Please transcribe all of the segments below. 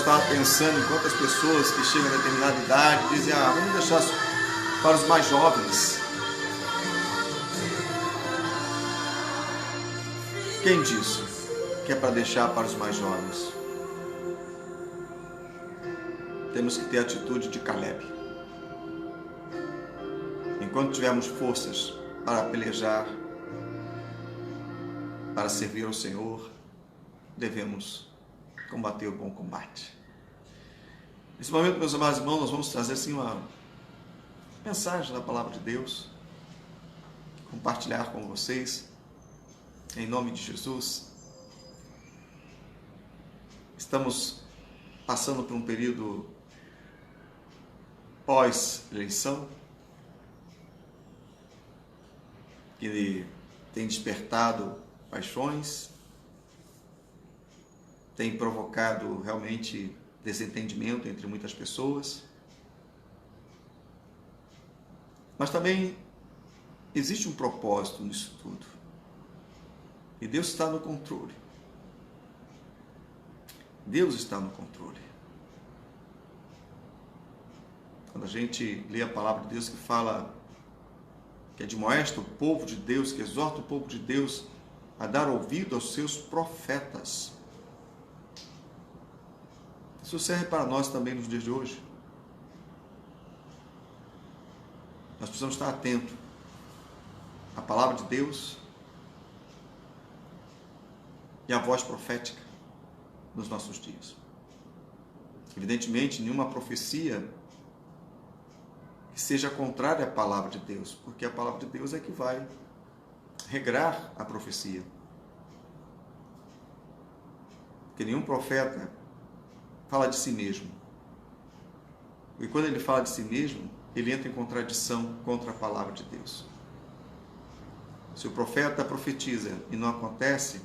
estava pensando em quantas pessoas que chegam a determinada idade dizem: vamos deixar para os mais jovens. Quem disse que é para deixar para os mais jovens? Temos que ter a atitude de Caleb. Enquanto tivermos forças para pelejar, para servir ao Senhor, devemos combater o bom combate. Nesse momento, meus amados irmãos, nós vamos trazer assim uma mensagem da palavra de Deus, compartilhar com vocês, em nome de Jesus. Estamos passando por um período pós-eleição, que tem despertado paixões, tem provocado realmente desentendimento entre muitas pessoas, mas também existe um propósito nisso tudo, e Deus está no controle. Deus está no controle. Quando a gente lê a palavra de Deus que fala que admoesta o povo de Deus, que exorta o povo de Deus a dar ouvido aos seus profetas, isso serve para nós também nos dias de hoje. Nós precisamos estar atentos à palavra de Deus e à voz profética nos nossos dias. Evidentemente, nenhuma profecia que seja contrária à palavra de Deus, porque a palavra de Deus é que vai regrar a profecia. Porque nenhum profeta fala de si mesmo. E quando ele fala de si mesmo, ele entra em contradição contra a palavra de Deus. Se o profeta profetiza e não acontece,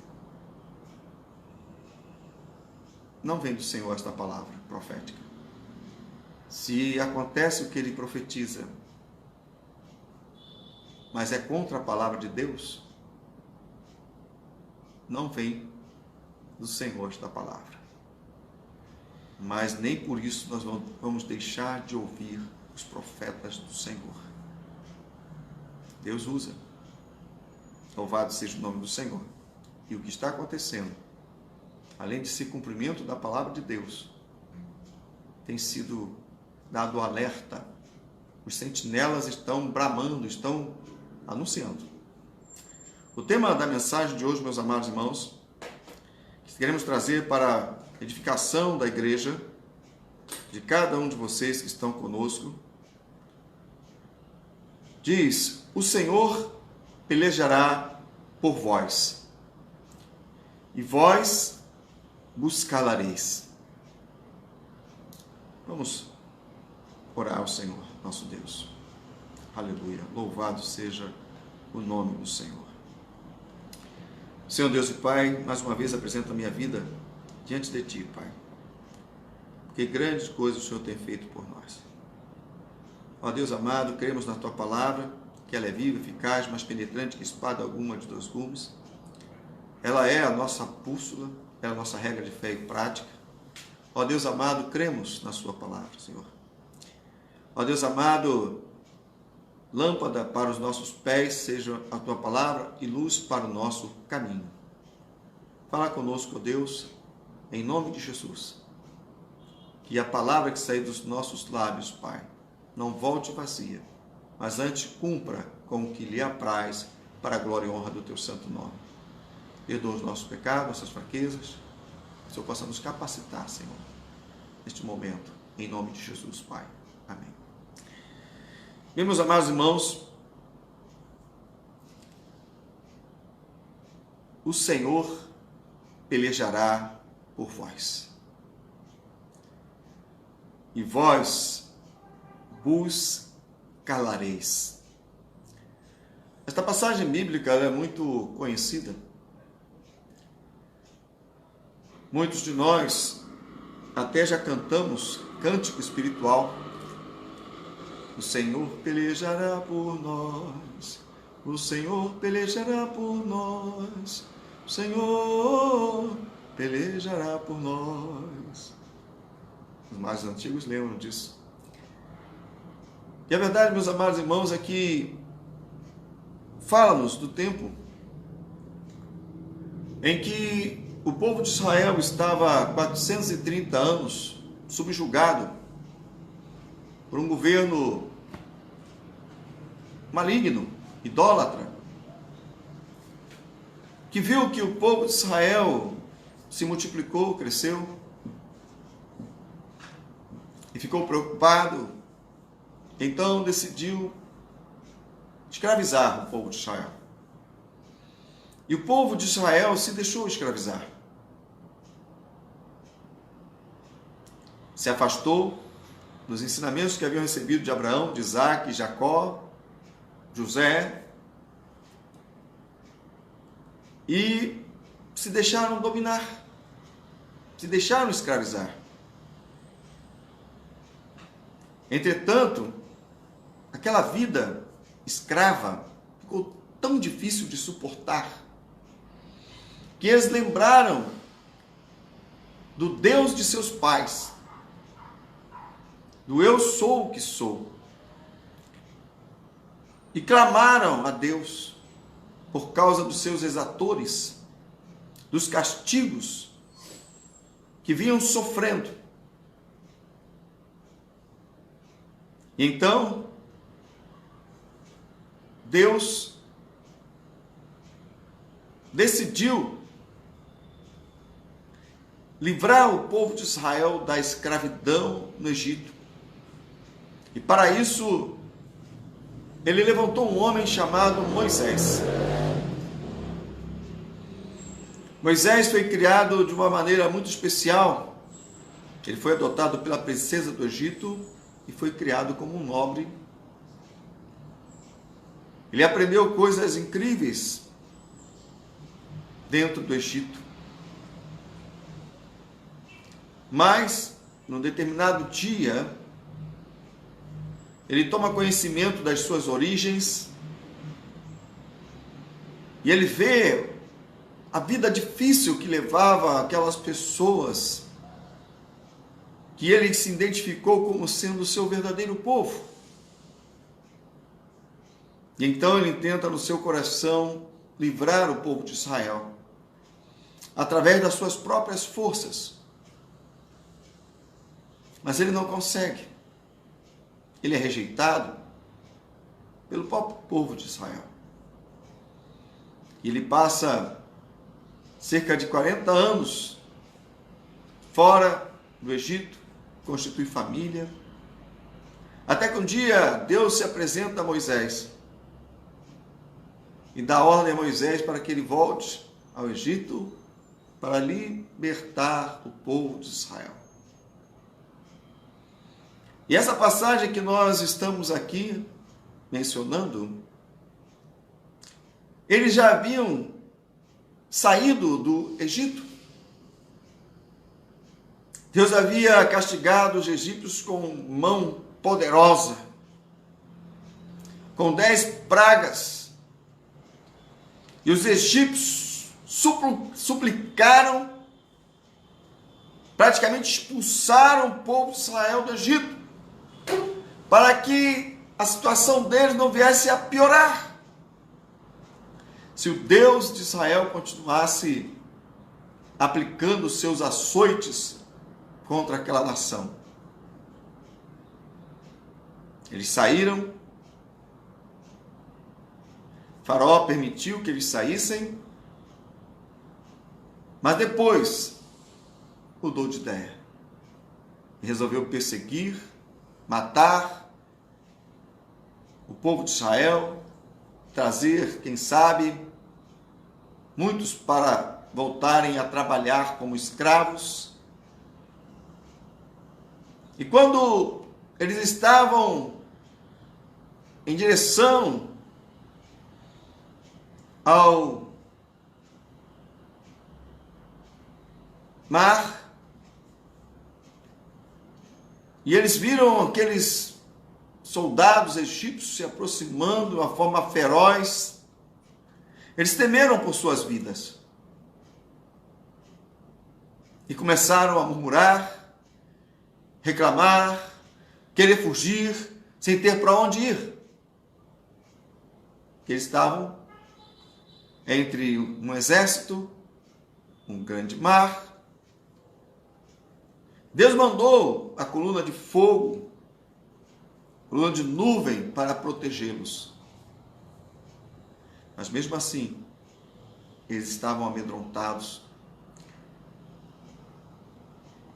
não vem do Senhor esta palavra profética. Se acontece o que ele profetiza, mas é contra a palavra de Deus, não vem do Senhor esta palavra. Mas nem por isso nós vamos deixar de ouvir os profetas do Senhor. Deus usa. Louvado seja o nome do Senhor. E o que está acontecendo, além de ser cumprimento da palavra de Deus, tem sido dado alerta. Os sentinelas estão bramando, estão anunciando. O tema da mensagem de hoje, meus amados irmãos, que queremos trazer para a edificação da igreja, de cada um de vocês que estão conosco, diz: o Senhor pelejará por vós, e vós buscá-lareis. Vamos orar ao Senhor, nosso Deus. Aleluia. Louvado seja o nome do Senhor. Senhor Deus e Pai, mais uma vez apresento a minha vida diante de Ti, Pai. Porque grandes coisas o Senhor tem feito por nós. Ó Deus amado, cremos na Tua palavra, que ela é viva, eficaz, mais penetrante que espada alguma de 2 gumes. Ela é a nossa bússola, é a nossa regra de fé e prática. Ó Deus amado, cremos na Sua palavra, Senhor. Ó Deus amado, lâmpada para os nossos pés seja a Tua palavra e luz para o nosso caminho. Fala conosco, ó Deus, em nome de Jesus. Que a palavra que sair dos nossos lábios, Pai, não volte vazia, mas antes cumpra com o que lhe apraz, para a glória e honra do Teu santo nome. Perdoa os nossos pecados, nossas fraquezas, que o Senhor possa nos capacitar, Senhor, neste momento, em nome de Jesus, Pai. Amém. Bem, meus amados irmãos, o Senhor pelejará por vós, e vós buscá-lareis. Esta passagem bíblica é muito conhecida. Muitos de nós até já cantamos cântico espiritual. O Senhor pelejará por nós, o Senhor pelejará por nós, o Senhor pelejará por nós. Os mais antigos lembram disso. E a verdade, meus amados irmãos, é que fala-nos do tempo em que o povo de Israel estava há 430 anos subjugado por um governo maligno, idólatra, que viu que o povo de Israel se multiplicou, cresceu, e ficou preocupado, então decidiu escravizar o povo de Israel. E o povo de Israel se deixou escravizar. Se afastou dos ensinamentos que haviam recebido de Abraão, de Isaac, Jacó, José, e se deixaram dominar, se deixaram escravizar. Entretanto, aquela vida escrava ficou tão difícil de suportar, que eles lembraram do Deus de seus pais, do eu sou o que sou, e clamaram a Deus por causa dos seus exatores, dos castigos que vinham sofrendo. Então, Deus decidiu livrar o povo de Israel da escravidão no Egito. E para isso, ele levantou um homem chamado Moisés. Moisés foi criado de uma maneira muito especial. Ele foi adotado pela princesa do Egito e foi criado como um nobre. Ele aprendeu coisas incríveis dentro do Egito. Mas, num determinado dia, ele toma conhecimento das suas origens e ele vê a vida difícil que levava aquelas pessoas que ele se identificou como sendo o seu verdadeiro povo. E então ele tenta no seu coração livrar o povo de Israel através das suas próprias forças. Mas ele não consegue. Ele é rejeitado pelo próprio povo de Israel. E ele passa cerca de 40 anos fora do Egito, constitui família, até que um dia Deus se apresenta a Moisés e dá ordem a Moisés para que ele volte ao Egito para libertar o povo de Israel. E essa passagem que nós estamos aqui mencionando, eles já haviam saído do Egito. Deus havia castigado os egípcios com mão poderosa, com 10 pragas. E os egípcios suplicaram, praticamente expulsaram o povo de Israel do Egito, para que a situação deles não viesse a piorar. Se o Deus de Israel continuasse aplicando os seus açoites contra aquela nação. Eles saíram, Faraó permitiu que eles saíssem, mas depois mudou de ideia e resolveu perseguir, matar o povo de Israel, trazer, quem sabe, muitos para voltarem a trabalhar como escravos. E quando eles estavam em direção ao mar, e eles viram aqueles soldados egípcios se aproximando de uma forma feroz, eles temeram por suas vidas e começaram a murmurar reclamar, querer fugir, sem ter para onde ir. Eles estavam entre um exército, um grande mar. Deus mandou a coluna de fogo, coluna de nuvem para protegê-los. Mas mesmo assim, eles estavam amedrontados.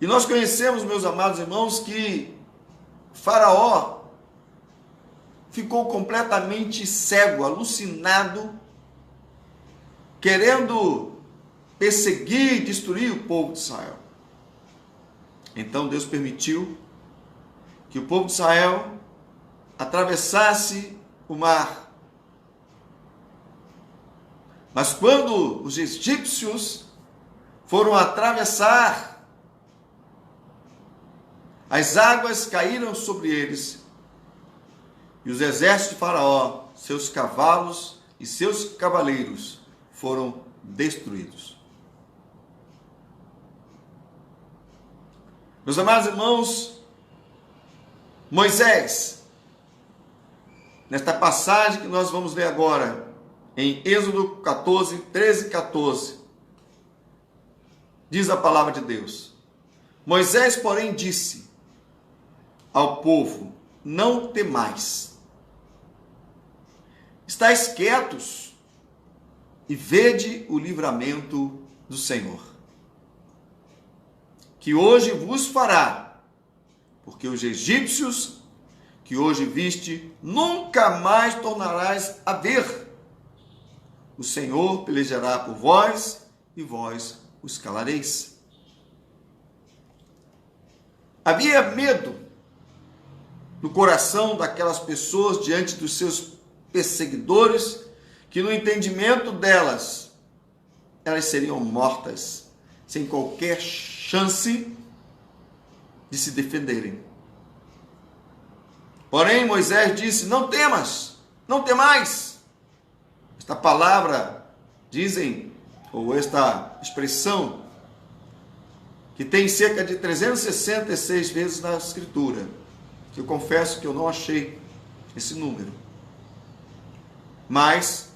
E nós conhecemos, meus amados irmãos, que Faraó ficou completamente cego, alucinado, querendo perseguir e destruir o povo de Israel. Então Deus permitiu que o povo de Israel atravessasse o mar. Mas quando os egípcios foram atravessar, as águas caíram sobre eles, e os exércitos de Faraó, seus cavalos e seus cavaleiros foram destruídos. Meus amados irmãos, Moisés, nesta passagem que nós vamos ler agora, em Êxodo 14, 13 e 14, diz a palavra de Deus: Moisés, porém, disse ao povo: não temais, estais quietos e vede o livramento do Senhor, que hoje vos fará, porque os egípcios que hoje viste, nunca mais tornarás a ver. O Senhor pelejará por vós, e vós os calareis. Havia medo no coração daquelas pessoas diante dos seus perseguidores, que no entendimento delas, elas seriam mortas, sem qualquer chance de se defenderem. Porém, Moisés disse: não temas, não temais. Esta palavra, dizem, ou esta expressão, que tem cerca de 366 vezes na Escritura. Eu confesso que eu não achei esse número. Mas,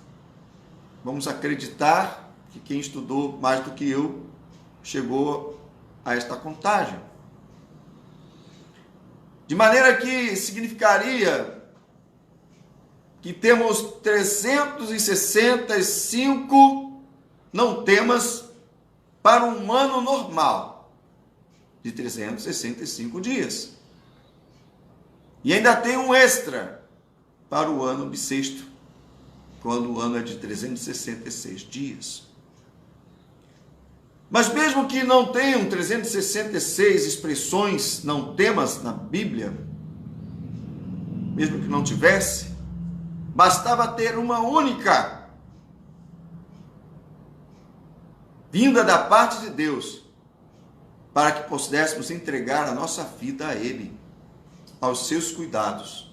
vamos acreditar que quem estudou mais do que eu chegou a esta contagem. De maneira que significaria que temos 365 não temas para um ano normal de 365 dias. E ainda tem um extra para o ano bissexto, quando o ano é de 366 dias. Mas mesmo que não tenham 366 expressões, não temas na Bíblia, mesmo que não tivesse, bastava ter uma única, vinda da parte de Deus, para que pudéssemos entregar a nossa vida a Ele, aos seus cuidados.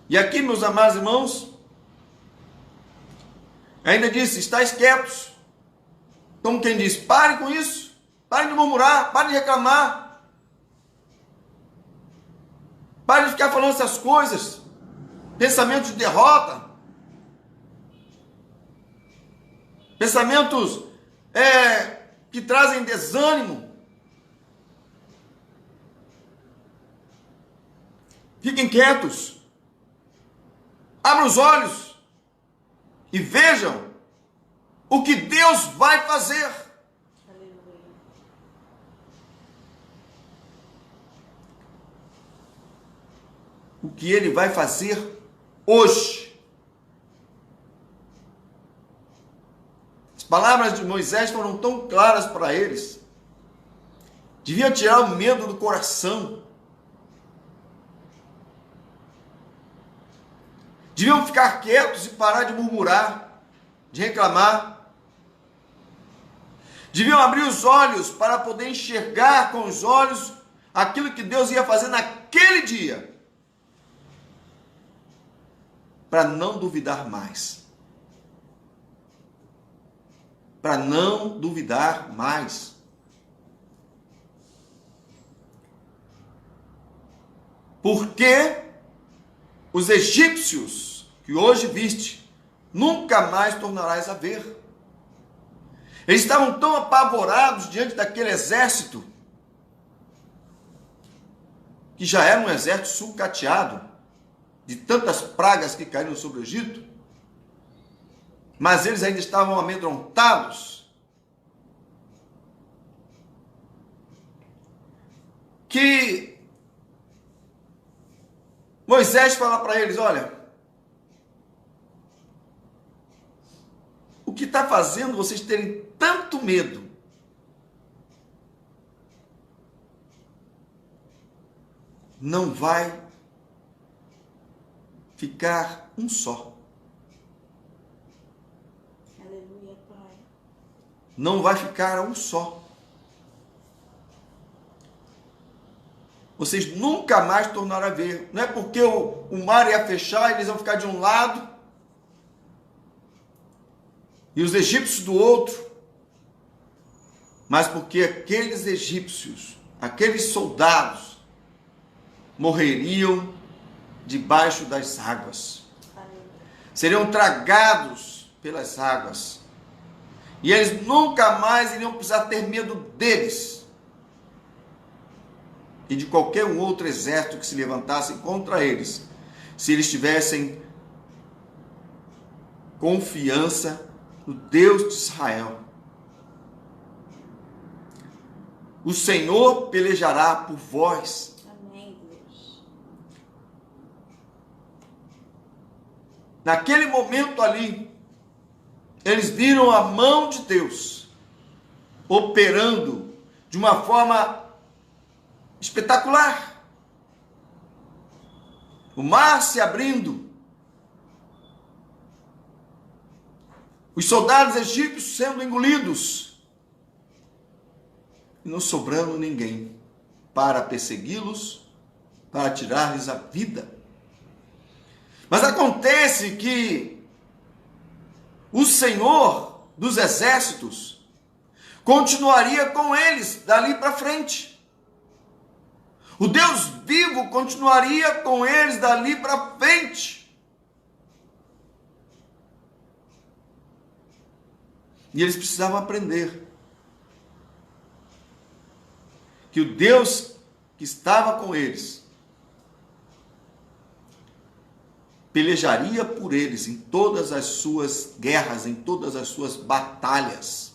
E aqui, meus amados irmãos, ainda disse: estáis quietos. Como quem diz: parem com isso, parem de murmurar, parem de reclamar, parem de ficar falando essas coisas, pensamentos de derrota, pensamentos que trazem desânimo. Fiquem quietos, abram os olhos e vejam o que Deus vai fazer. Aleluia. O que Ele vai fazer hoje. As palavras de Moisés foram tão claras para eles. Deviam tirar o medo do coração. Deviam ficar quietos e parar de murmurar, de reclamar. Deviam abrir os olhos para poder enxergar com os olhos aquilo que Deus ia fazer naquele dia, para não duvidar mais. Para não duvidar mais. porque os egípcios que hoje viste, nunca mais tornarás a ver. Eles estavam tão apavorados diante daquele exército, que já era um exército sucateado, de tantas pragas que caíram sobre o Egito, mas eles ainda estavam amedrontados, que Moisés fala para eles: olha, o que está fazendo vocês terem tanto medo? Não vai ficar um só. Aleluia, Pai. Não vai ficar um só. Vocês nunca mais tornarão a ver. Não é porque o mar ia fechar e eles vão ficar de um lado e os egípcios do outro, mas porque aqueles egípcios, aqueles soldados, morreriam debaixo das águas. Seriam tragados pelas águas. E eles nunca mais iriam precisar ter medo deles e de qualquer um outro exército que se levantasse contra eles, se eles tivessem confiança no Deus de Israel. O Senhor pelejará por vós. Amém, Deus. Naquele momento ali, eles viram a mão de Deus operando de uma forma espetacular. O mar se abrindo, os soldados egípcios sendo engolidos, e não sobrando ninguém para persegui-los, para tirar-lhes a vida. Mas acontece que o Senhor dos exércitos continuaria com eles dali para frente. O Deus vivo continuaria com eles dali para frente. E eles precisavam aprender que o Deus que estava com eles pelejaria por eles em todas as suas guerras, em todas as suas batalhas.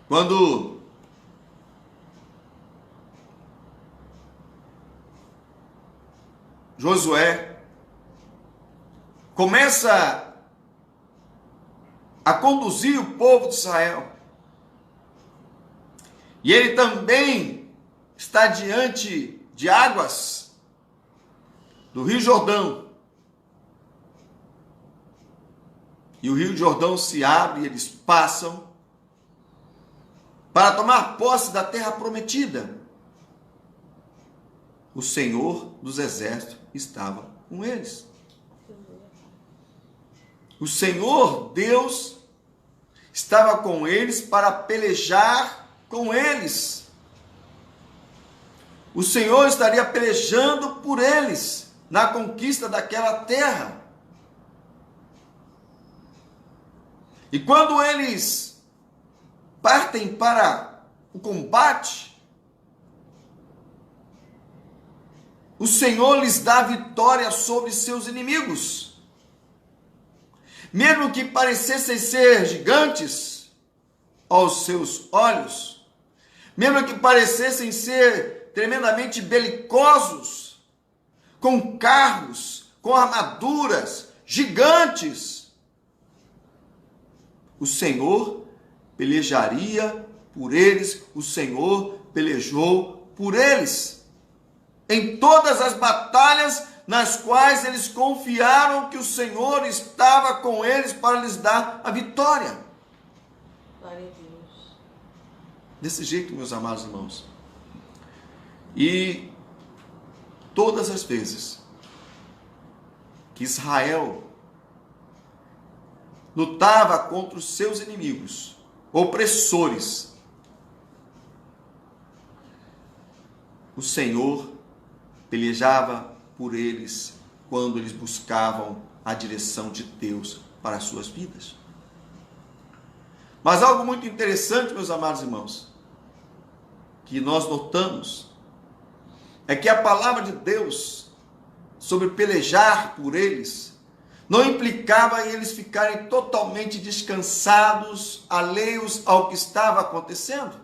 Quando Josué começa a conduzir o povo de Israel, e ele também está diante de águas do Rio Jordão, e o Rio Jordão se abre e eles passam para tomar posse da terra prometida. O Senhor dos exércitos estava com eles. O Senhor Deus estava com eles para pelejar com eles. O Senhor estaria pelejando por eles na conquista daquela terra. E quando eles partem para o combate, o Senhor lhes dá vitória sobre seus inimigos. Mesmo que parecessem ser gigantes aos seus olhos, mesmo que parecessem ser tremendamente belicosos, com carros, com armaduras gigantes, o Senhor pelejaria por eles, o Senhor pelejou por eles. Em todas as batalhas nas quais eles confiaram que o Senhor estava com eles para lhes dar a vitória. Glória a Deus. Desse jeito, meus amados irmãos. E todas as vezes que Israel lutava contra os seus inimigos, opressores, o Senhor pelejava por eles quando eles buscavam a direção de Deus para as suas vidas. Mas algo muito interessante, meus amados irmãos, que nós notamos, é que a palavra de Deus sobre pelejar por eles não implicava em eles ficarem totalmente descansados, alheios ao que estava acontecendo.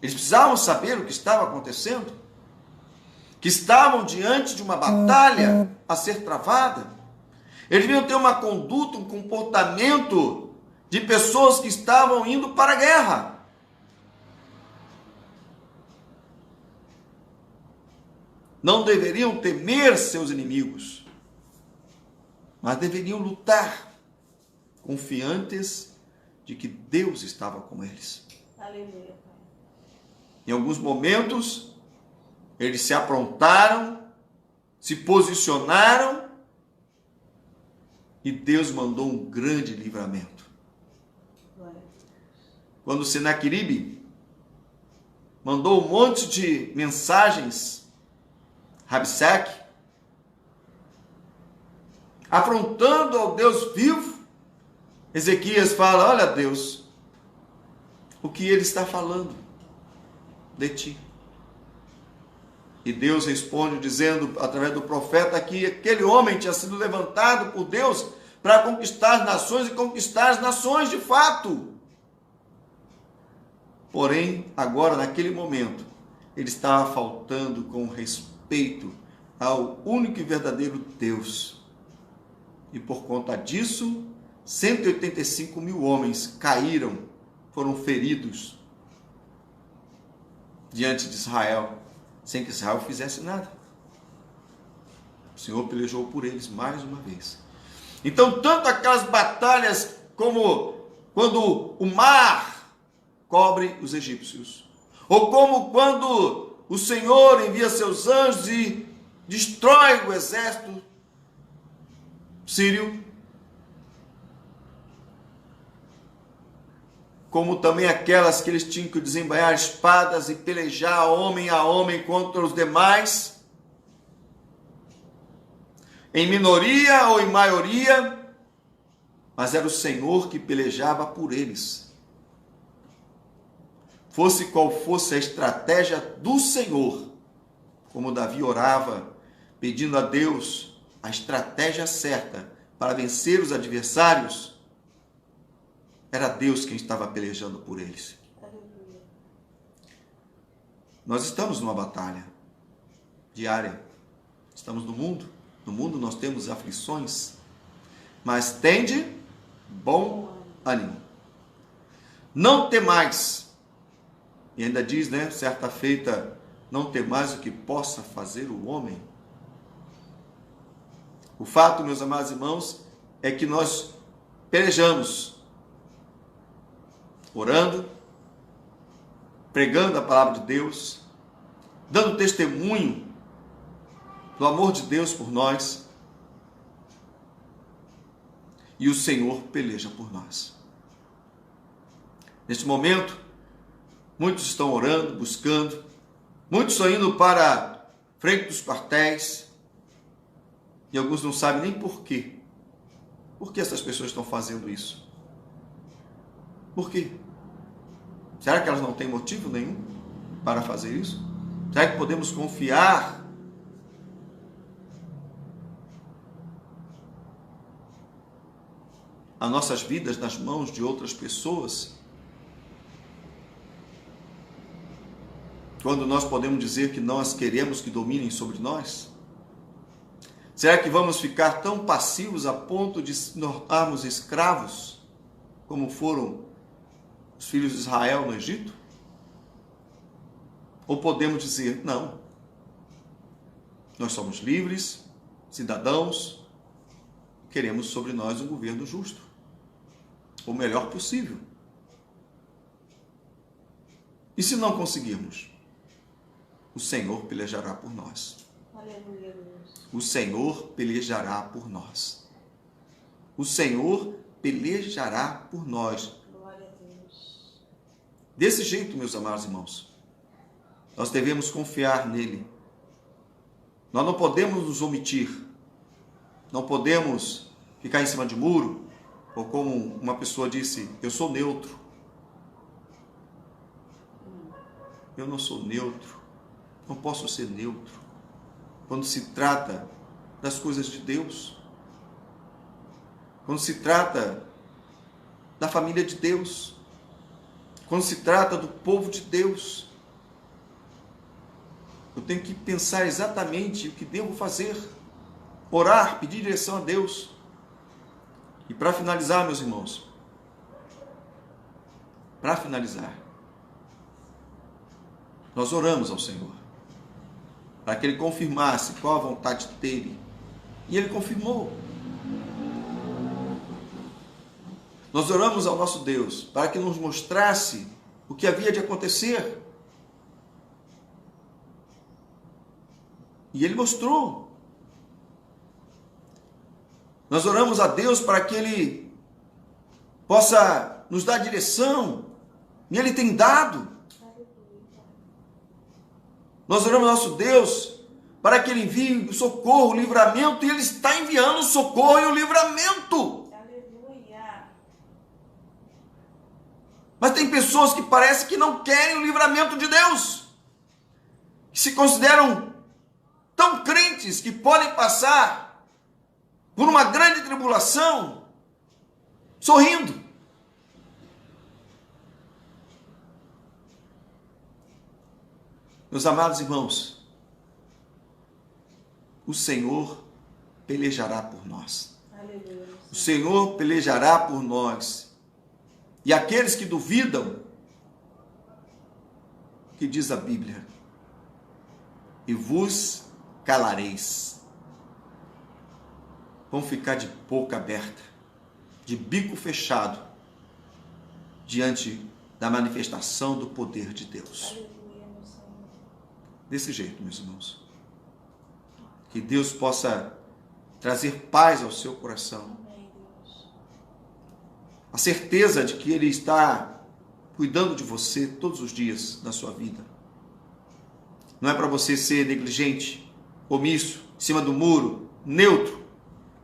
Eles precisavam saber o que estava acontecendo, que estavam diante de uma batalha a ser travada. Eles deviam ter uma conduta, um comportamento de pessoas que estavam indo para a guerra. Não deveriam temer seus inimigos, mas deveriam lutar, confiantes de que Deus estava com eles. Aleluia. Em alguns momentos, eles se aprontaram, se posicionaram, e Deus mandou um grande livramento. Quando Senaqueribe mandou um monte de mensagens, Rabsaque, afrontando ao Deus vivo, Ezequias fala: olha, Deus, o que ele está falando de ti. E Deus responde dizendo, através do profeta, que aquele homem tinha sido levantado por Deus para conquistar as nações e conquistar as nações de fato. Porém, agora, naquele momento, ele estava faltando com respeito ao único e verdadeiro Deus. E por conta disso, 185 mil homens caíram, foram feridos diante de Israel, sem que Israel fizesse nada. O Senhor pelejou por eles mais uma vez. Então, tanto aquelas batalhas como quando o mar cobre os egípcios, ou como quando o Senhor envia seus anjos e destrói o exército sírio, como também aquelas que eles tinham que desembainhar espadas e pelejar homem a homem contra os demais, em minoria ou em maioria, mas era o Senhor que pelejava por eles. Fosse qual fosse a estratégia do Senhor, como Davi orava, pedindo a Deus a estratégia certa para vencer os adversários, era Deus quem estava pelejando por eles. Aleluia. Nós estamos numa batalha diária. Estamos no mundo. No mundo nós temos aflições. Mas tende bom ânimo. Não temais. E ainda diz, né? Certa feita, não temais o que possa fazer o homem. O fato, meus amados irmãos, é que nós pelejamos, orando, pregando a palavra de Deus, dando testemunho do amor de Deus por nós, e o Senhor peleja por nós. Neste momento, muitos estão orando, buscando, muitos estão indo para a frente dos quartéis, e alguns não sabem nem por quê. Por que essas pessoas estão fazendo isso? Por quê? Será que elas não têm motivo nenhum para fazer isso? Será que podemos confiar as nossas vidas nas mãos de outras pessoas? Quando nós podemos dizer que nós queremos que dominem sobre nós? Será que vamos ficar tão passivos a ponto de nos tornarmos escravos, como foram os filhos de Israel no Egito? Ou podemos dizer, não, nós somos livres, cidadãos, queremos sobre nós um governo justo, o melhor possível. E se não conseguirmos, o Senhor pelejará por nós. Aleluia, Deus. O Senhor pelejará por nós. O Senhor pelejará por nós. Glória a Deus. Desse jeito, meus amados irmãos, nós devemos confiar nele. Nós não podemos nos omitir, não podemos ficar em cima de muro, ou como uma pessoa disse, eu sou neutro. Eu não sou neutro, não posso ser neutro quando se trata das coisas de Deus, quando se trata da família de Deus, quando se trata do povo de Deus. Eu tenho que pensar exatamente o que devo fazer, orar, pedir direção a Deus. E para finalizar, meus irmãos, nós oramos ao Senhor, para que Ele confirmasse qual a vontade dEle. E Ele confirmou. Nós oramos ao nosso Deus, para que nos mostrasse o que havia de acontecer. E Ele mostrou. Nós oramos a Deus para que Ele possa nos dar direção. E Ele tem dado. Nós oramos ao nosso Deus para que Ele envie o socorro, o livramento, e Ele está enviando o socorro e o livramento. Aleluia. Mas tem pessoas que parece que não querem o livramento de Deus, que se consideram tão crentes que podem passar por uma grande tribulação sorrindo. Meus amados irmãos, o Senhor pelejará por nós. Aleluia. O Senhor pelejará por nós. E aqueles que duvidam, que diz a Bíblia, e vos calareis, vão ficar de boca aberta, de bico fechado, diante da manifestação do poder de Deus. Aleluia, meu Senhor. Desse jeito, meus irmãos. Que Deus possa trazer paz ao seu coração. Amém, Deus. A certeza de que Ele está cuidando de você todos os dias da sua vida. Não é para você ser negligente, omisso, em cima do muro, neutro.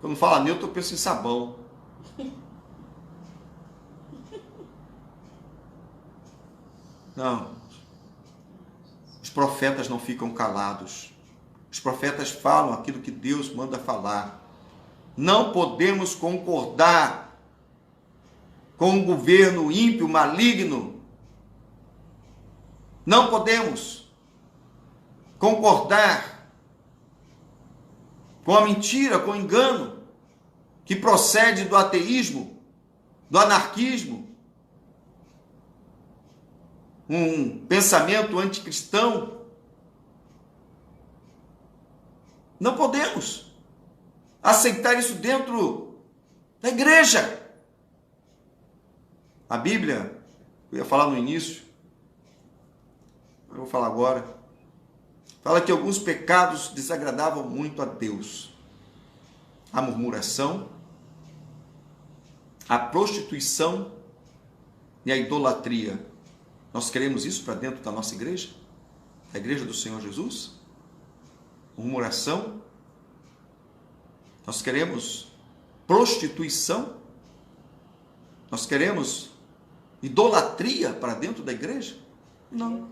Quando fala neutro, eu penso em sabão. Não. Os profetas não ficam calados. Os profetas falam aquilo que Deus manda falar. Não podemos concordar com um governo ímpio, maligno. Não podemos concordar com a mentira, com o engano que procede do ateísmo, do anarquismo, um pensamento anticristão. Não podemos aceitar isso dentro da igreja. A Bíblia, eu ia falar no início, eu vou falar agora, fala que alguns pecados desagradavam muito a Deus. A murmuração, a prostituição e a idolatria. Nós queremos isso para dentro da nossa igreja? A igreja do Senhor Jesus? Murmuração? Nós queremos prostituição? Nós queremos idolatria para dentro da igreja? Não.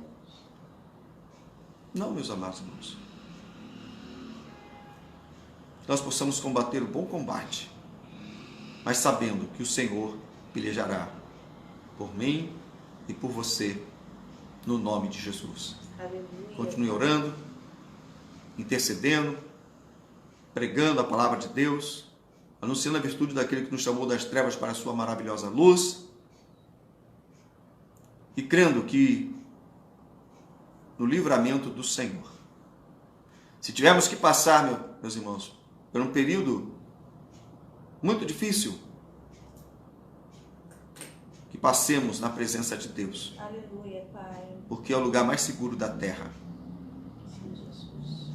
Não, meus amados irmãos. Nós possamos combater o bom combate, mas sabendo que o Senhor pelejará por mim e por você, no nome de Jesus. Aleluia. Continue orando, intercedendo, pregando a palavra de Deus, anunciando a virtude daquele que nos chamou das trevas para a sua maravilhosa luz, e crendo que no livramento do Senhor. Se tivermos que passar, meus irmãos, por um período muito difícil, que passemos na presença de Deus. Aleluia, Pai. Porque é o lugar mais seguro da terra. Sim, Jesus.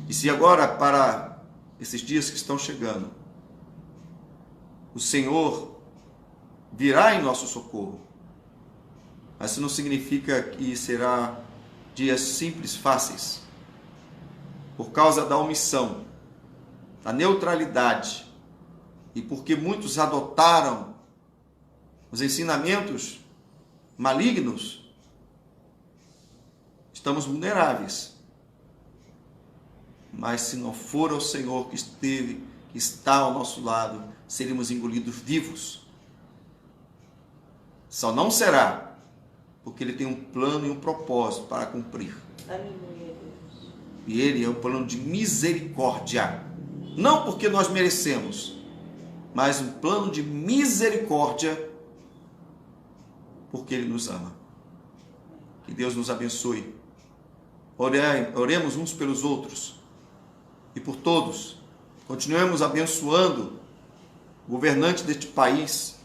E se agora, para esses dias que estão chegando, o Senhor virá em nosso socorro, Mas isso não significa que será dias simples, fáceis. Por causa da omissão, da neutralidade, e porque muitos adotaram os ensinamentos malignos, estamos vulneráveis. Mas se não for o Senhor que está ao nosso lado, seremos engolidos vivos. Só não será, porque Ele tem um plano e um propósito para cumprir. Aleluia, Deus. E Ele é um plano de misericórdia. Não porque nós merecemos, mas um plano de misericórdia, porque Ele nos ama. Que Deus nos abençoe. Oremos uns pelos outros e por todos. Continuemos abençoando o governante deste país,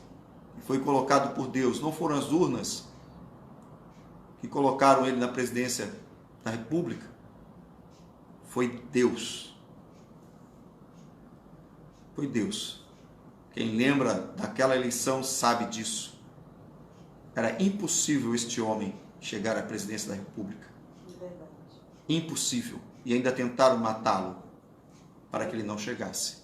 que foi colocado por Deus. Não foram as urnas que colocaram ele na presidência da República. Foi Deus. Foi Deus. Quem lembra daquela eleição sabe disso. Era impossível este homem chegar à presidência da República. Verdade. Impossível. E ainda tentaram matá-lo para que ele não chegasse.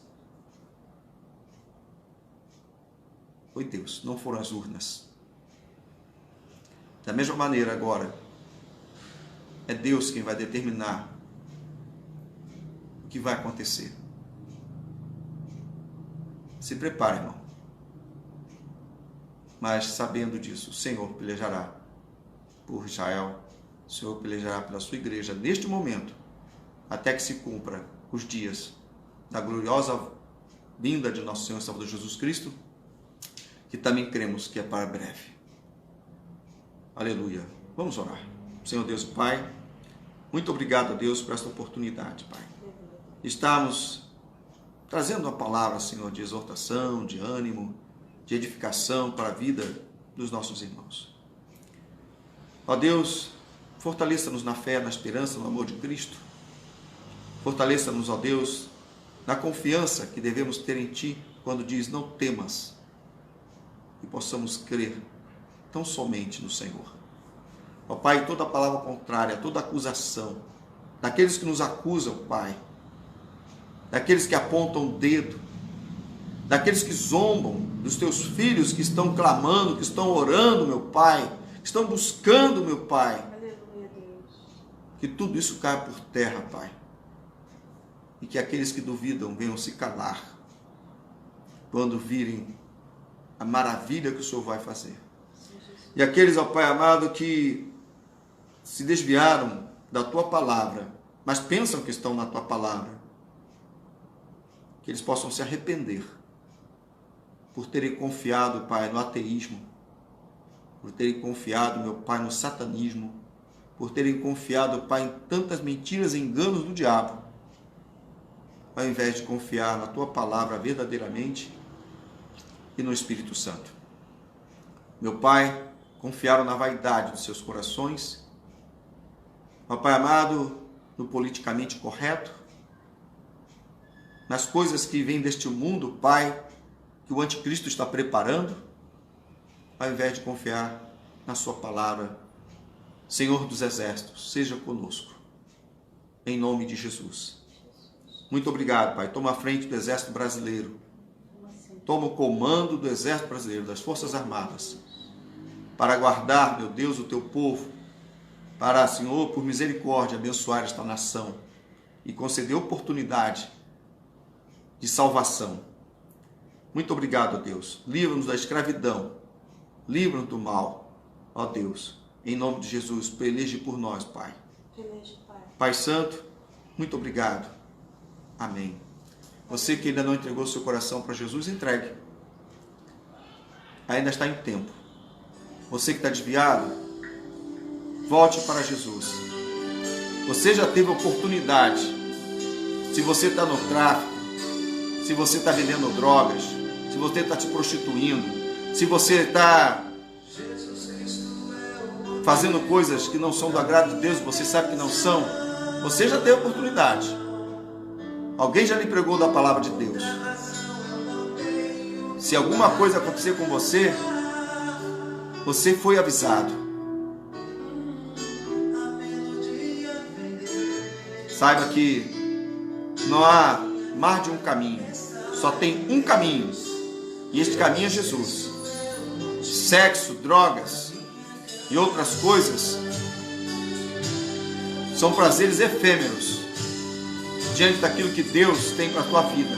Foi Deus, não foram as urnas. Da mesma maneira agora, é Deus quem vai determinar o que vai acontecer. Se prepare, irmão. Mas sabendo disso, o Senhor pelejará por Israel, o Senhor pelejará pela sua igreja neste momento, até que se cumpra os dias da gloriosa vinda de nosso Senhor e Salvador Jesus Cristo, que também cremos que é para breve. Aleluia. Vamos orar. Senhor Deus e Pai, muito obrigado a Deus por esta oportunidade, Pai. Estamos trazendo uma palavra, Senhor, de exortação, de ânimo, de edificação para a vida dos nossos irmãos. Ó Deus, fortaleça-nos na fé, na esperança, no amor de Cristo. Fortaleça-nos, ó Deus, na confiança que devemos ter em Ti quando diz, não temas, e possamos crer tão somente no Senhor. Ó Pai, toda palavra contrária, toda acusação, daqueles que nos acusam, Pai, daqueles que apontam o dedo, daqueles que zombam dos Teus filhos que estão clamando, que estão orando, meu Pai, que estão buscando, meu Pai. Aleluia, Deus. Que tudo isso caia por terra, Pai. E que aqueles que duvidam venham se calar quando virem a maravilha que o Senhor vai fazer. E aqueles, ó Pai amado, que se desviaram da Tua palavra, mas pensam que estão na Tua palavra, que eles possam se arrepender por terem confiado, Pai, no ateísmo, por terem confiado, meu Pai, no satanismo, por terem confiado, Pai, em tantas mentiras e enganos do diabo, ao invés de confiar na Tua palavra verdadeiramente e no Espírito Santo. Meu Pai, confiaram na vaidade dos seus corações, ó Pai amado, no politicamente correto, nas coisas que vêm deste mundo, Pai, que o anticristo está preparando, ao invés de confiar na Sua palavra. Senhor dos exércitos, seja conosco, em nome de Jesus. Muito obrigado, Pai. Toma a frente do exército brasileiro. Toma o comando do exército brasileiro, das Forças Armadas, para guardar, meu Deus, o Teu povo, para, Senhor, por misericórdia, abençoar esta nação e conceder oportunidade de salvação. Muito obrigado, Deus. Livra-nos da escravidão, livra-nos do mal, ó Deus. Em nome de Jesus, peleje por nós, Pai. Peleje, Pai. Pai Santo, muito obrigado. Amém. Você que ainda não entregou seu coração para Jesus, entregue. Ainda está em tempo. Você que está desviado, volte para Jesus. Você já teve oportunidade. Se você está no tráfico, se você está vendendo drogas, se você está se prostituindo, se você está fazendo coisas que não são do agrado de Deus, você sabe que não são, você já teve oportunidade. Alguém já lhe pregou da palavra de Deus. Se alguma coisa acontecer com você, você foi avisado. Saiba que não há mais de um caminho, só tem um caminho, e este caminho é Jesus. Sexo, drogas e outras coisas são prazeres efêmeros diante daquilo que Deus tem para a tua vida.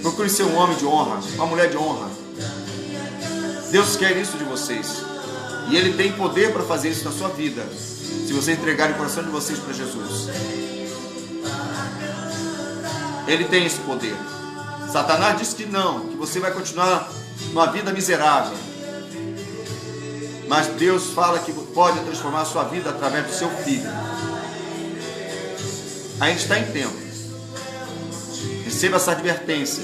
Procure ser um homem de honra, uma mulher de honra. Deus quer isso de vocês, e Ele tem poder para fazer isso na sua vida, se você entregar o coração de vocês para Jesus. Ele tem esse poder. Satanás diz que não, que você vai continuar numa vida miserável, mas Deus fala que pode transformar a sua vida através do seu Filho. Ainda está em tempo. Receba essa advertência,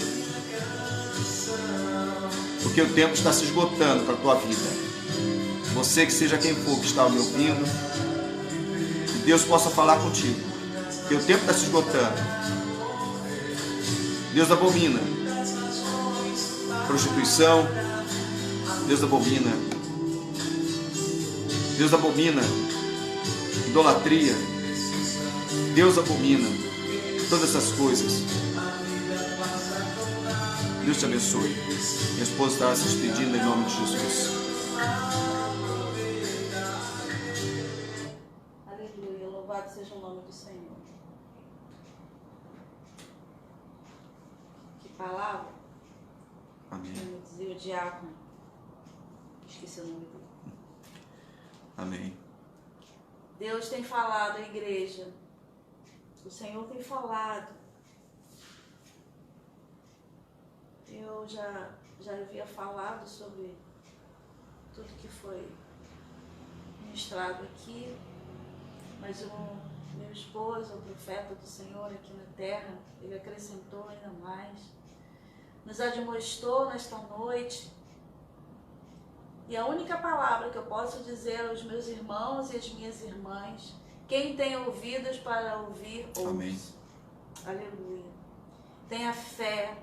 porque o tempo está se esgotando para a tua vida. Você, que seja quem for que está me ouvindo, que Deus possa falar contigo, porque o tempo está se esgotando. Deus abomina prostituição, Deus abomina idolatria, Deus abomina todas essas coisas. Deus te abençoe. Minha esposa está se despedindo em nome de Jesus. Aleluia, louvado seja o nome do Senhor. Que palavra? Amém. Como dizia o diácono, esqueci o nome dele. Amém. Deus tem falado à igreja, o Senhor tem falado. Eu já havia falado sobre tudo que foi ministrado aqui, mas o meu esposo, o profeta do Senhor aqui na terra, ele acrescentou ainda mais, nos admoestou nesta noite. E a única palavra que eu posso dizer aos meus irmãos e às minhas irmãs, quem tem ouvidos para ouvir, ouça. Amém. Aleluia. Tenha fé,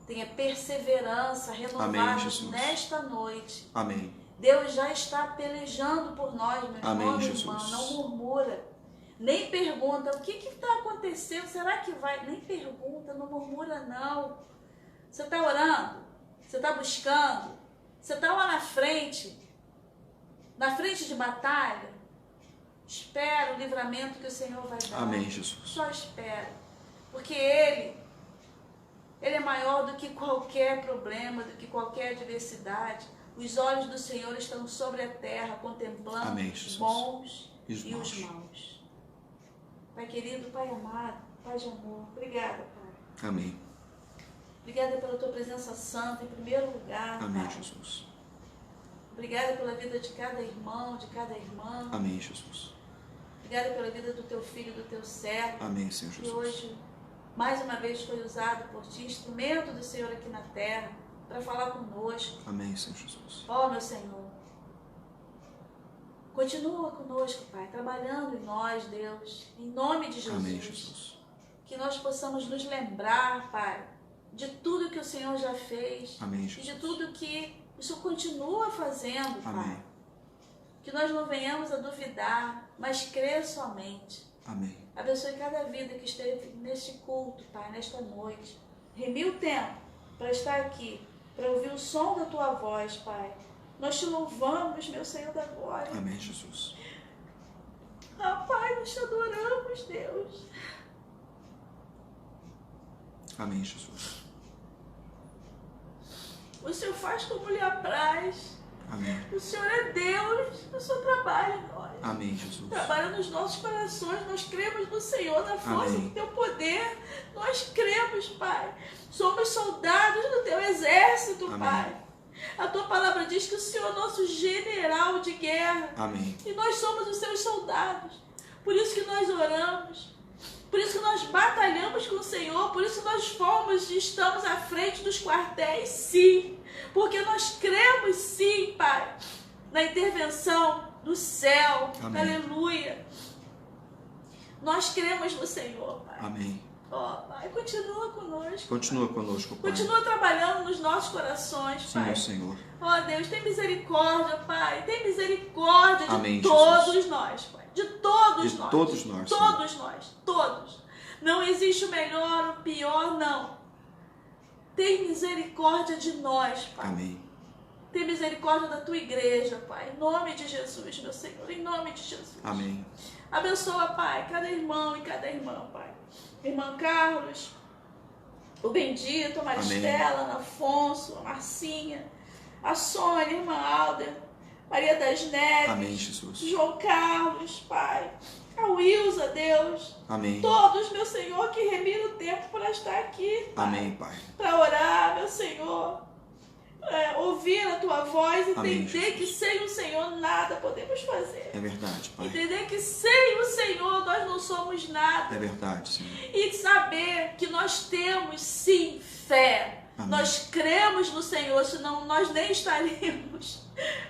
tenha perseverança renovada. Amém, Jesus. Nesta noite. Amém. Deus já está pelejando por nós, meu irmão, Amém, minha Jesus. irmã. Não murmura. Nem pergunta, o que está acontecendo? Será que vai? Nem pergunta, não murmura não. Você está orando? Você está buscando? Você está lá na frente de batalha? Espera o livramento que o Senhor vai dar. Amém, Jesus. Só espera. Porque Ele é maior do que qualquer problema, do que qualquer adversidade. Os olhos do Senhor estão sobre a terra, contemplando Amém, os Jesus. bons E os e os maus. Pai querido, Pai amado, Pai de amor, obrigada, Pai. Amém. Obrigada pela Tua presença santa, em primeiro lugar, Amém, Pai. Jesus. Obrigada pela vida de cada irmão, de cada irmã. Amém, Jesus. Obrigada pela vida do Teu filho, do Teu servo. Amém, Senhor Que Jesus. hoje, mais uma vez, foi usado por Ti, instrumento do Senhor aqui na terra, para falar conosco. Amém, Senhor Jesus. Ó, meu Senhor, continua conosco, Pai, trabalhando em nós, Deus, em nome de Jesus. Amém, Jesus. Que nós possamos nos lembrar, Pai, de tudo que o Senhor já fez. Amém, E Jesus. de tudo que o Senhor continua fazendo, Pai. Amém. Que nós não venhamos a duvidar, mas crer somente. Amém. Abençoe cada vida que esteve neste culto, Pai, nesta noite. Remi o tempo para estar aqui, para ouvir o som da Tua voz, Pai. Nós Te louvamos, meu Senhor da glória. Amém, Jesus. Ah, Pai, nós Te adoramos, Deus. Amém, Jesus. O Senhor faz como lhe apraz. Amém. O Senhor é Deus. O Senhor trabalha em nós. Amém, Jesus. Trabalha nos nossos corações. Nós cremos no Senhor, na força Amém. do Teu poder. Nós cremos, Pai. Somos soldados do Teu exército, Amém. Pai. A Tua palavra diz que o Senhor é nosso general de guerra. Amém. E nós somos os Seus soldados. Por isso que nós oramos. Por isso que nós batalhamos com o Senhor. Por isso nós fomos e estamos à frente dos quartéis, sim. Porque nós cremos, sim, Pai, na intervenção do céu. Amém. Aleluia. Nós cremos no Senhor, Pai. Amém. Ó, Pai, continua conosco. Continua conosco, Pai. Continua trabalhando nos nossos corações, Sim, Pai. meu Senhor. Ó Deus, tem misericórdia, Pai. Tem misericórdia de Amém, todos Jesus. nós, Pai. De todos De nós. todos nós, Todos nós. Todos. Não existe o melhor, o pior, não. Tem misericórdia de nós, Pai. Amém. Tem misericórdia da tua igreja, Pai. Em nome de Jesus, meu Senhor. Em nome de Jesus. Amém. Abençoa, Pai, cada irmão e cada irmã, Pai. Irmã Carlos, o Bendito, a Maristela, a Ana Afonso, a Marcinha, a Sônia, a irmã Alder, Maria das Neves, Amém, Jesus. João Carlos, Pai, a Wilza, Deus, Amém. todos, meu Senhor, que remiram o tempo para estar aqui, Pai, Amém, Pai. para orar, meu Senhor, ouvir a Tua voz e Amém, entender Jesus. que sem o Senhor nada podemos fazer. É verdade, Pai. Entender que sem o Senhor nós não somos nada. É verdade, Senhor. E saber que nós temos sim fé. Amém. Nós cremos no Senhor, senão nós nem estaríamos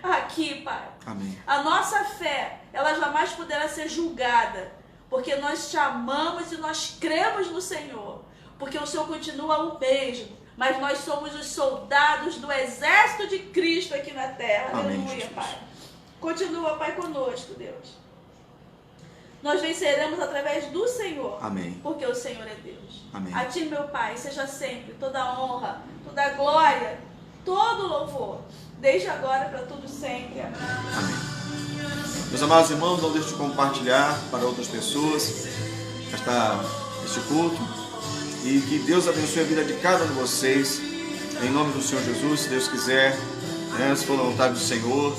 aqui, Pai. Amém. A nossa fé, ela jamais poderá ser julgada, porque nós te amamos e nós cremos no Senhor, porque o Senhor continua o mesmo, mas nós somos os soldados do exército de Cristo aqui na terra. Amém, Aleluia, Jesus. Pai. Continua, Pai, conosco, Deus. Nós venceremos através do Senhor. Amém. Porque o Senhor é Deus. Amém. A Ti, meu Pai, seja sempre toda a honra, toda a glória, todo o louvor, desde agora para tudo sempre. Amém. Amém. Meus amados irmãos, não deixe de compartilhar para outras pessoas este culto. E que Deus abençoe a vida de cada um de vocês. Em nome do Senhor Jesus, se Deus quiser, se for a vontade do Senhor,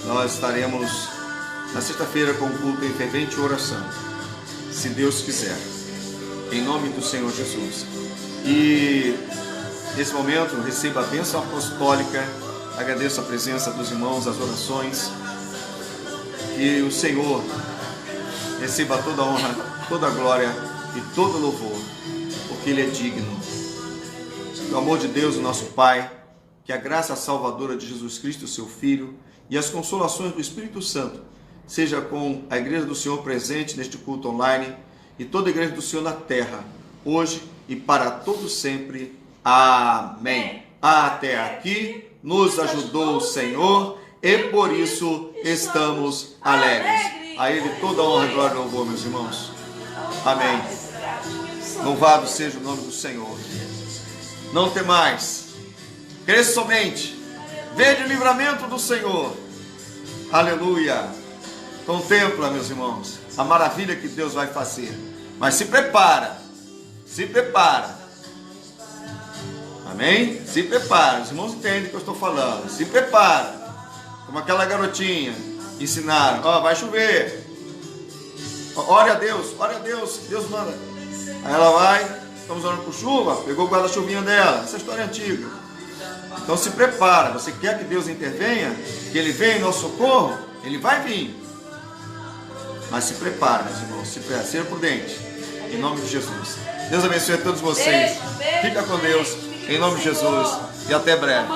nós estaremos na sexta-feira com o culto em fervente oração. Se Deus quiser. Em nome do Senhor Jesus. E nesse momento receba a bênção apostólica. Agradeço a presença dos irmãos, as orações. Que o Senhor receba toda a honra, toda a glória e todo o louvor, porque Ele é digno. Do amor de Deus, o nosso Pai, que a graça salvadora de Jesus Cristo, seu Filho, e as consolações do Espírito Santo, seja com a Igreja do Senhor presente neste culto online e toda a Igreja do Senhor na terra, hoje e para todos sempre. Amém. Até aqui nos ajudou o Senhor e por isso estamos alegres. A Ele toda a honra, glória e louvor, meus irmãos. Amém. Louvado seja o nome do Senhor. Não temais, crê somente, vede o livramento do Senhor. Aleluia. Contempla, meus irmãos, a maravilha que Deus vai fazer. Mas se prepara. Amém? Se prepara. Os irmãos entendem o que eu estou falando. Se prepara. Como aquela garotinha ensinaram. Vai chover. Ore a Deus, Deus manda. Aí ela vai, estamos orando por chuva, pegou o guarda-chuvinha dela. Essa história é antiga. Então se prepara. Você quer que Deus intervenha? Que Ele venha em nosso socorro? Ele vai vir. Mas se prepara, meus irmãos. Seja prudente. Em nome de Jesus. Deus abençoe a todos vocês. Fica com Deus. Em nome de Jesus. E até breve.